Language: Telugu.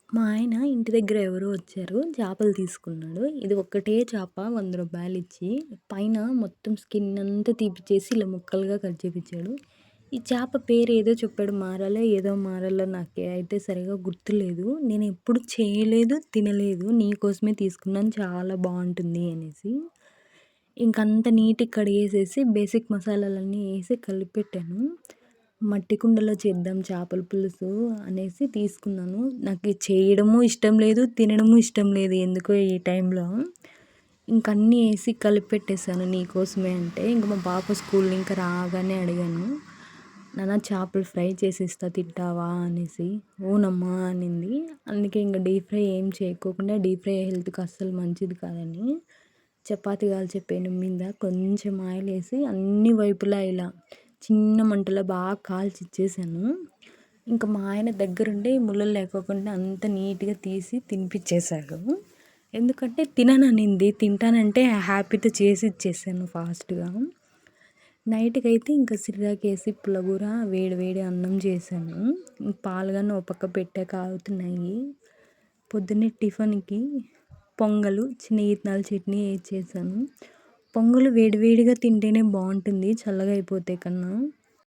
మా ఆయన ఇంటి దగ్గర ఎవరో వచ్చారు. చేపలు తీసుకున్నాడు. ఇది ఒక్కటే చేప రూ. 100 ఇచ్చి, పైన మొత్తం స్కిన్ అంతా తీపిచ్చేసి ఇలా ముక్కలుగా కట్ చేపిచ్చాడు. ఈ చేప పేరు ఏదో చెప్పాడు. మారలో ఏదో మారలో నాకే అయితే సరిగ్గా గుర్తులేదు. నేను ఎప్పుడు చేయలేదు, తినలేదు. నీకోసమే తీసుకున్నాను చాలా బావుంటుంది అనేసి. ఇంకంతా నీట్‌గా కడిగేసేసి బేసిక్ మసాలాలన్నీ ఏసి కలిపెట్టాను. మట్టి కుండలో చేద్దాం చేపల పులుసు అనేసి తీసుకున్నాను. నాకు చేయడము ఇష్టం లేదు, తినడము ఇష్టం లేదు ఎందుకో ఈ టైంలో. ఇంక అన్నీ ఏసి కలిపెట్టేసాను నీకోసమే అంటే. ఇంక మా పాప స్కూల్ ఇంక రాగానే అడిగాను. నాన్న చేపలు ఫ్రై చేసిస్తా తింటావా అనేసి. అవునమ్మా అనింది. అందుకే ఇంక డీప్ ఫ్రై ఏం చేయకోకుండా డీప్ ఫ్రై హెల్త్‌కి అస్సలు మంచిది కాదని చపాతీ కాల్చే పెనం మీద కొంచెం ఆయిల్ వేసి అన్ని వైపులా ఇలా చిన్న మంటలో బాగా కాల్చి ఇచ్చేసాను. ఇంకా మా ఆయన దగ్గరుండి ముళ్ళలు లేకోకుండా అంత నీట్‌గా తీసి తినిపిచ్చేశాడు. ఎందుకంటే తినననింది. తింటానంటే హ్యాపీతో చేసి ఇచ్చేసాను ఫాస్ట్‌గా. నైట్‌కైతే ఇంకా సిర్రాకేసి పుల్లగూర వేడి వేడి అన్నం చేశాను. పాలుగాను ఓ పక్క పెట్టా కాగుతున్నాయి. పొద్దున్నే టిఫిన్‌కి పొంగలు, శనగిత్తనాల చట్నీ చేశాను. పొంగలు వేడి వేడిగా తింటేనే బావుంటుంది చల్లగా అయిపోతే కన్నా.